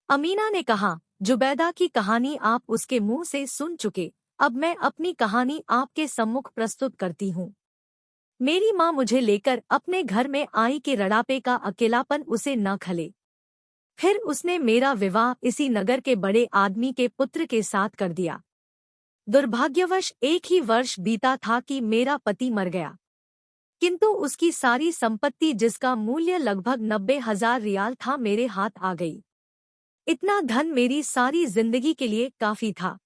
अमीना ने कहा, जुबैदा की कहानी आप उसके मुंह से सुन चुके, अब मैं अपनी कहानी आपके सम्मुख प्रस्तुत करती हूँ। मेरी माँ मुझे लेकर अपने घर में आई कि रड़ापे का अकेलापन उसे न खले। फिर उसने मेरा विवाह इसी नगर के बड़े आदमी के पुत्र के साथ कर दिया। दुर्भाग्यवश एक ही वर्ष बीता था कि मेरा पति मर गया, किंतु उसकी सारी संपत्ति जिसका मूल्य लगभग 90,000 रियाल था मेरे हाथ आ गई। इतना धन मेरी सारी जिंदगी के लिए काफी था।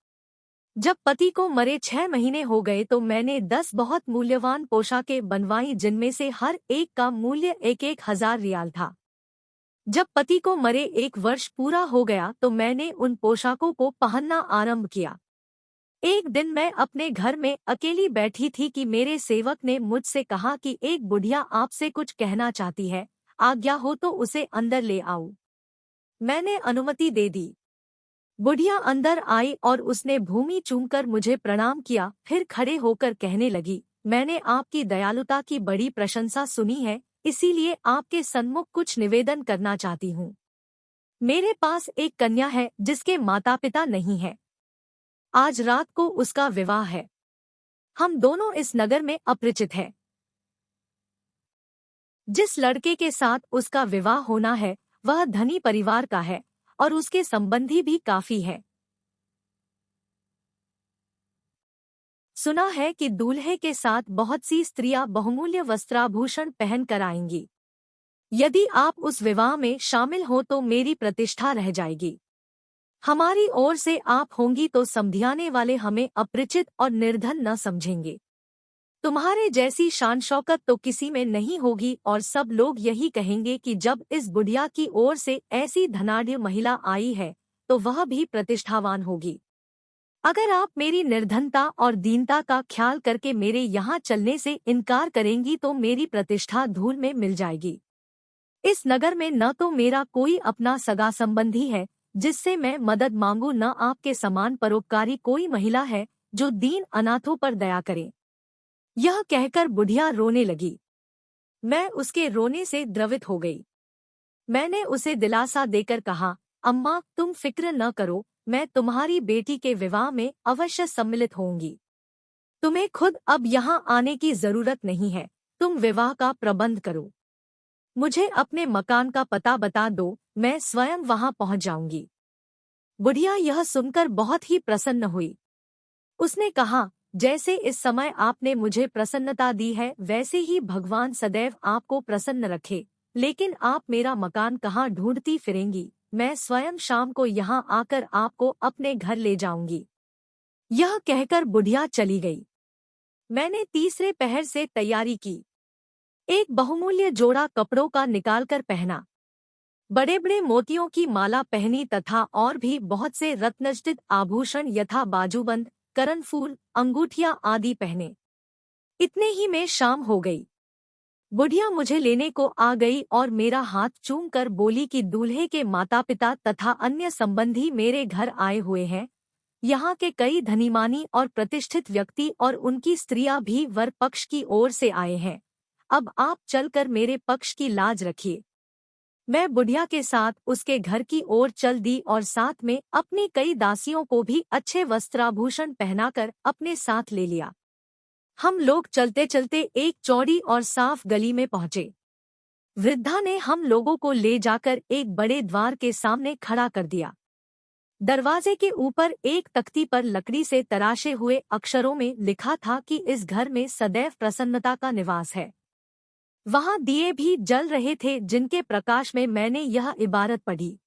जब पति को मरे 6 महीने हो गए तो मैंने 10 बहुत मूल्यवान पोशाकें बनवाई, जिनमें से हर एक का मूल्य 1,000 रियाल था। जब पति को मरे 1 वर्ष पूरा हो गया तो मैंने उन पोशाकों को पहनना आरंभ किया। एक दिन मैं अपने घर में अकेली बैठी थी कि मेरे सेवक ने मुझसे कहा कि एक बुढ़िया आपसे कुछ कहना चाहती है, आज्ञा हो तो उसे अंदर ले आओ। मैंने अनुमति दे दी। बुढ़िया अंदर आई और उसने भूमि चूमकर मुझे प्रणाम किया, फिर खड़े होकर कहने लगी, मैंने आपकी दयालुता की बड़ी प्रशंसा सुनी है, इसीलिए आपके सन्मुख कुछ निवेदन करना चाहती हूँ। मेरे पास एक कन्या है जिसके माता पिता नहीं है। आज रात को उसका विवाह है। हम दोनों इस नगर में अपरिचित हैं। जिस लड़के के साथ उसका विवाह होना है वह धनी परिवार का है और उसके संबंधी भी काफी है। सुना है कि दूल्हे के साथ बहुत सी स्त्रियां बहुमूल्य वस्त्राभूषण पहन कर आएंगी। यदि आप उस विवाह में शामिल हो तो मेरी प्रतिष्ठा रह जाएगी। हमारी ओर से आप होंगी तो समधियाने वाले हमें अपरिचित और निर्धन न समझेंगे। तुम्हारे जैसी शान शौकत तो किसी में नहीं होगी और सब लोग यही कहेंगे कि जब इस बुढ़िया की ओर से ऐसी धनाढ्य महिला आई है तो वह भी प्रतिष्ठावान होगी। अगर आप मेरी निर्धनता और दीनता का ख्याल करके मेरे यहाँ चलने से इनकार करेंगी तो मेरी प्रतिष्ठा धूल में मिल जाएगी। इस नगर में न तो मेरा कोई अपना सगा संबंधी है जिससे मैं मदद मांगू, न आपके समान परोपकारी कोई महिला है जो दीन अनाथों पर दया करे। यह कहकर बुढ़िया रोने लगी। मैं उसके रोने से द्रवित हो गई। मैंने उसे दिलासा देकर कहा, अम्मा तुम फिक्र न करो, मैं तुम्हारी बेटी के विवाह में अवश्य सम्मिलित होंगी। तुम्हें खुद अब यहाँ आने की जरूरत नहीं है, तुम विवाह का प्रबंध करो। मुझे अपने मकान का पता बता दो, मैं स्वयं वहां पहुंच जाऊंगी। बुढ़िया यह सुनकर बहुत ही प्रसन्न हुई। उसने कहा, जैसे इस समय आपने मुझे प्रसन्नता दी है वैसे ही भगवान सदैव आपको प्रसन्न रखे। लेकिन आप मेरा मकान कहाँ ढूंढती फिरेंगी? मैं स्वयं शाम को यहाँ आकर आपको अपने घर ले जाऊंगी। यह कहकर बुढ़िया चली गई। मैंने तीसरे पहर से तैयारी की। एक बहुमूल्य जोड़ा कपड़ों का निकालकर पहना, बड़े बड़े मोतियों की माला पहनी तथा और भी बहुत से रत्नजटित आभूषण यथा बाजूबंद, करनफूल, अंगूठियां आदि पहने। इतने ही में शाम हो गई। बुढ़िया मुझे लेने को आ गई और मेरा हाथ चूम कर बोली कि दूल्हे के माता पिता तथा अन्य संबंधी मेरे घर आए हुए हैं। यहाँ के कई धनीमानी और प्रतिष्ठित व्यक्ति और उनकी स्त्रियां भी वर पक्ष की ओर से आए हैं। अब आप चलकर मेरे पक्ष की लाज रखिए। मैं बुढ़िया के साथ उसके घर की ओर चल दी और साथ में अपनी कई दासियों को भी अच्छे वस्त्राभूषण पहनाकर अपने साथ ले लिया। हम लोग चलते चलते एक चौड़ी और साफ गली में पहुंचे। वृद्धा ने हम लोगों को ले जाकर एक बड़े द्वार के सामने खड़ा कर दिया। दरवाजे के ऊपर एक तख्ती पर लकड़ी से तराशे हुए अक्षरों में लिखा था कि इस घर में सदैव प्रसन्नता का निवास है। वहां दिए भी जल रहे थे जिनके प्रकाश में मैंने यह इबारत पढ़ी।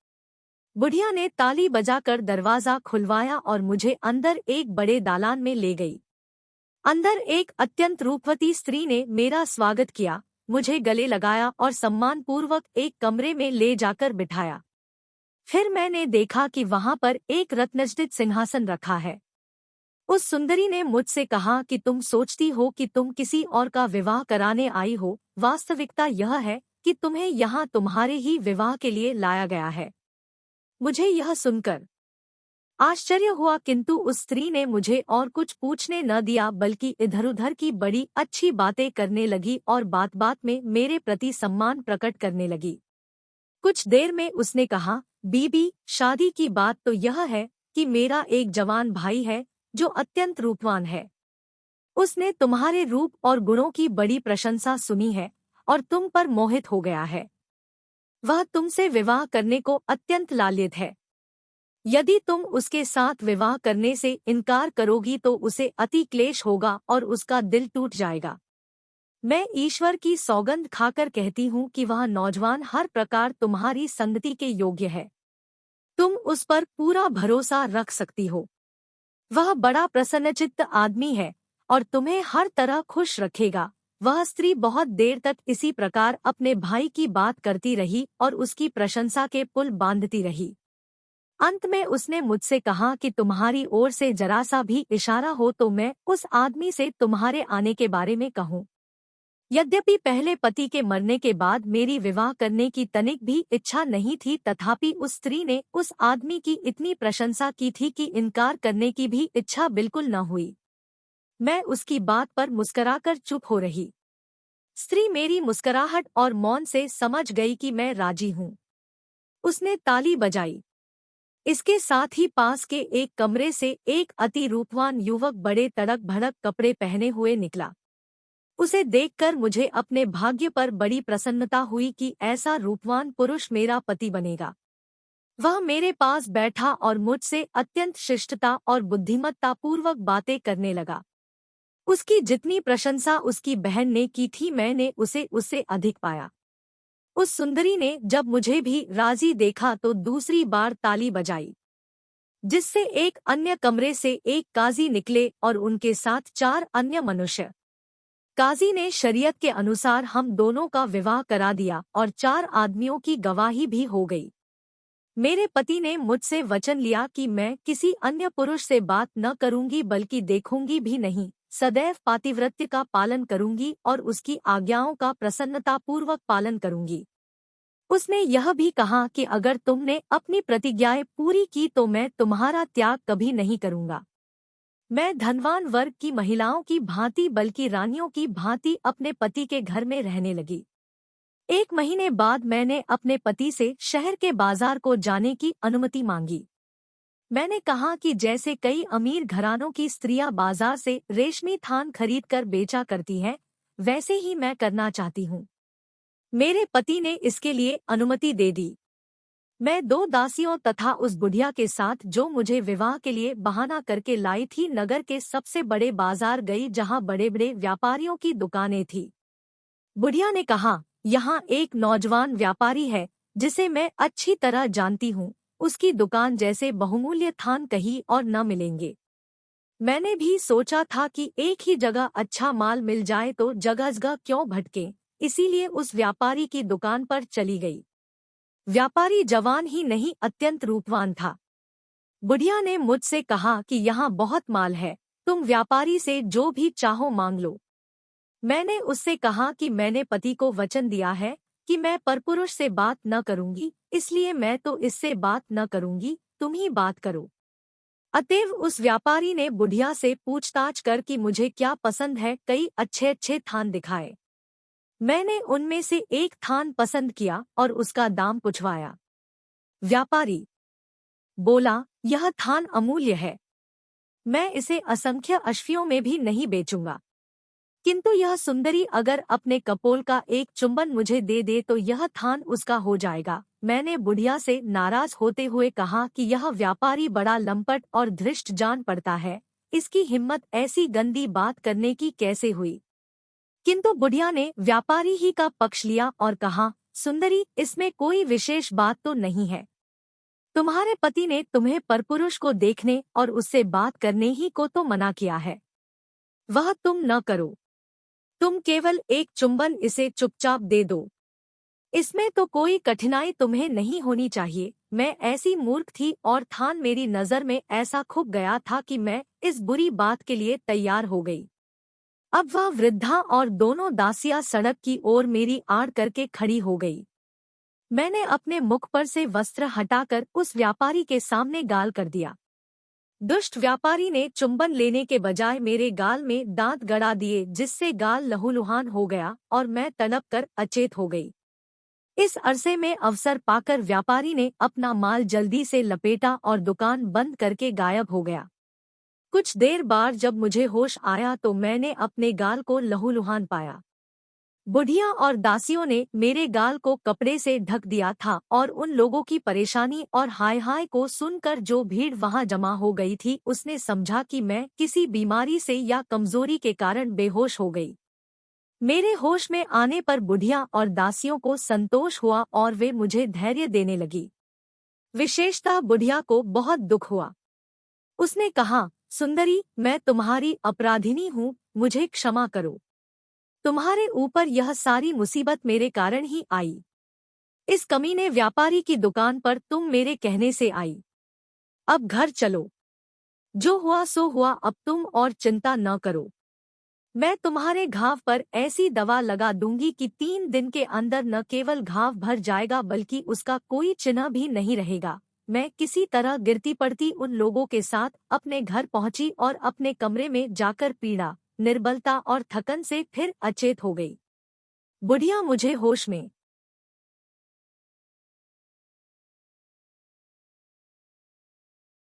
बुढ़िया ने ताली बजाकर दरवाजा खुलवाया और मुझे अंदर एक बड़े दालान में ले गई। अंदर एक अत्यंत रूपवती स्त्री ने मेरा स्वागत किया, मुझे गले लगाया और सम्मानपूर्वक एक कमरे में ले जाकर बिठाया। फिर मैंने देखा कि वहां पर एक रत्नजटित सिंहासन रखा है। उस सुंदरी ने मुझसे कहा कि तुम सोचती हो कि तुम किसी और का विवाह कराने आई हो, वास्तविकता यह है कि तुम्हें यहाँ तुम्हारे ही विवाह के लिए लाया गया है। मुझे यह सुनकर आश्चर्य हुआ, किंतु उस स्त्री ने मुझे और कुछ पूछने न दिया बल्कि इधर-उधर की बड़ी अच्छी बातें करने लगी और बात बात में मेरे प्रति सम्मान प्रकट करने लगी। कुछ देर में उसने कहा, बीबी, शादी की बात तो यह है कि मेरा एक जवान भाई है जो अत्यंत रूपवान है। उसने तुम्हारे रूप और गुणों की बड़ी प्रशंसा सुनी है और तुम पर मोहित हो गया है। वह तुमसे विवाह करने को अत्यंत लालित है। यदि तुम उसके साथ विवाह करने से इनकार करोगी तो उसे अति क्लेश होगा और उसका दिल टूट जाएगा। मैं ईश्वर की सौगंध खाकर कहती हूँ कि वह नौजवान हर प्रकार तुम्हारी संगति के योग्य है। तुम उस पर पूरा भरोसा रख सकती हो। वह बड़ा प्रसन्नचित्त आदमी है और तुम्हें हर तरह खुश रखेगा। वह स्त्री बहुत देर तक इसी प्रकार अपने भाई की बात करती रही और उसकी प्रशंसा के पुल बांधती रही। अंत में उसने मुझसे कहा कि तुम्हारी ओर से जरा सा भी इशारा हो तो मैं उस आदमी से तुम्हारे आने के बारे में कहूँ। यद्यपि पहले पति के मरने के बाद मेरी विवाह करने की तनिक भी इच्छा नहीं थी, तथापि उस स्त्री ने उस आदमी की इतनी प्रशंसा की थी कि इनकार करने की भी इच्छा बिल्कुल न हुई। मैं उसकी बात पर मुस्कराकर चुप हो रही। स्त्री मेरी मुस्कराहट और मौन से समझ गई कि मैं राजी हूँ। उसने ताली बजाई। इसके साथ ही पास के एक कमरे से एक अति रूपवान युवक बड़े तड़क भड़क कपड़े पहने हुए निकला। उसे देखकर मुझे अपने भाग्य पर बड़ी प्रसन्नता हुई कि ऐसा रूपवान पुरुष मेरा पति बनेगा। वह मेरे पास बैठा और मुझसे अत्यंत शिष्टता और बुद्धिमत्ता पूर्वक बातें करने लगा। उसकी जितनी प्रशंसा उसकी बहन ने की थी, मैंने उसे उससे अधिक पाया। उस सुंदरी ने जब मुझे भी राजी देखा तो दूसरी बार ताली बजाई, जिससे एक अन्य कमरे से एक काजी निकले और उनके साथ 4 अन्य मनुष्य। काजी ने शरीयत के अनुसार हम दोनों का विवाह करा दिया और 4 आदमियों की गवाही भी हो गई। मेरे पति ने मुझसे वचन लिया कि मैं किसी अन्य पुरुष से बात न करूंगी, बल्कि देखूंगी भी नहीं, सदैव पातिव्रत्य का पालन करूंगी और उसकी आज्ञाओं का प्रसन्नतापूर्वक पालन करूंगी। उसने यह भी कहा कि अगर तुमने अपनी प्रतिज्ञाएं पूरी की तो मैं तुम्हारा त्याग कभी नहीं करूंगा। मैं धनवान वर्ग की महिलाओं की भांति, बल्कि रानियों की भांति अपने पति के घर में रहने लगी। 1 महीने बाद मैंने अपने पति से शहर के बाजार को जाने की अनुमति मांगी। मैंने कहा कि जैसे कई अमीर घरानों की स्त्रियां बाजार से रेशमी थान खरीदकर बेचा करती हैं, वैसे ही मैं करना चाहती हूँ। मेरे पति ने इसके लिए अनुमति दे दी। मैं 2 दासियों तथा उस बुढ़िया के साथ, जो मुझे विवाह के लिए बहाना करके लाई थी, नगर के सबसे बड़े बाजार गई, जहाँ बड़े बड़े व्यापारियों की दुकानें थी। बुढ़िया ने कहा, यहाँ एक नौजवान व्यापारी है जिसे मैं अच्छी तरह जानती हूँ। उसकी दुकान जैसे बहुमूल्य थान कहीं और न मिलेंगे। मैंने भी सोचा था कि एक ही जगह अच्छा माल मिल जाए तो जगह जगह क्यों भटके, इसीलिए उस व्यापारी की दुकान पर चली गई। व्यापारी जवान ही नहीं, अत्यंत रूपवान था। बुढ़िया ने मुझसे कहा कि यहाँ बहुत माल है, तुम व्यापारी से जो भी चाहो मांग लो। मैंने उससे कहा कि मैंने पति को वचन दिया है कि मैं परपुरुष से बात न करूंगी, इसलिए मैं तो इससे बात न करूंगी, तुम ही बात करो। अतएव उस व्यापारी ने बुढ़िया से पूछताछ कर कि मुझे क्या पसंद है, कई अच्छे अच्छे थान दिखाए। मैंने उनमें से एक थान पसंद किया और उसका दाम पूछवाया। व्यापारी बोला, यह थान अमूल्य है, मैं इसे असंख्य अश्वियों में भी नहीं बेचूंगा, किंतु यह सुंदरी अगर अपने कपोल का एक चुंबन मुझे दे दे तो यह थान उसका हो जाएगा। मैंने बुढ़िया से नाराज होते हुए कहा कि यह व्यापारी बड़ा लंपट और धृष्ट जान पड़ता है, इसकी हिम्मत ऐसी गंदी बात करने की कैसे हुई। किंतु बुढ़िया ने व्यापारी ही का पक्ष लिया और कहा, सुंदरी, इसमें कोई विशेष बात तो नहीं है। तुम्हारे पति ने तुम्हें परपुरुष को देखने और उससे बात करने ही को तो मना किया है, वह तुम न करो। तुम केवल एक चुंबन इसे चुपचाप दे दो, इसमें तो कोई कठिनाई तुम्हें नहीं होनी चाहिए। मैं ऐसी मूर्ख थी और थान मेरी नजर में ऐसा खुप गया था कि मैं इस बुरी बात के लिए तैयार हो गई। अब वह वृद्धा और दोनों दासियां सड़क की ओर मेरी आड़ करके खड़ी हो गई। मैंने अपने मुख पर से वस्त्र हटाकर उस व्यापारी के सामने गाल कर दिया। दुष्ट व्यापारी ने चुंबन लेने के बजाय मेरे गाल में दांत गड़ा दिए, जिससे गाल लहूलुहान हो गया और मैं तड़प कर अचेत हो गई। इस अरसे में अवसर पाकर व्यापारी ने अपना माल जल्दी से लपेटा और दुकान बंद करके गायब हो गया। कुछ देर बाद जब मुझे होश आया तो मैंने अपने गाल को लहूलुहान पाया। बुढ़िया और दासियों ने मेरे गाल को कपड़े से ढक दिया था और उन लोगों की परेशानी और हाय हाय को सुनकर जो भीड़ वहां जमा हो गई थी उसने समझा कि मैं किसी बीमारी से या कमजोरी के कारण बेहोश हो गई। मेरे होश में आने पर बुढ़िया और दासियों को संतोष हुआ और वे मुझे धैर्य देने लगी। विशेषतः बुढ़िया को बहुत दुख हुआ। उसने कहा, सुंदरी, मैं तुम्हारी अपराधिनी हूँ, मुझे क्षमा करो। तुम्हारे ऊपर यह सारी मुसीबत मेरे कारण ही आई। इस कमीने व्यापारी की दुकान पर तुम मेरे कहने से आई। अब घर चलो। जो हुआ सो हुआ, अब तुम और चिंता न करो। मैं तुम्हारे घाव पर ऐसी दवा लगा दूंगी कि 3 दिन के अंदर न केवल घाव भर जाएगा बल्कि उसका कोई चिन्ह भी नहीं रहेगा। मैं किसी तरह गिरती पड़ती उन लोगों के साथ अपने घर पहुंची और अपने कमरे में जाकर पीड़ा, निर्बलता और थकन से फिर अचेत हो गई। बुढ़िया मुझे होश में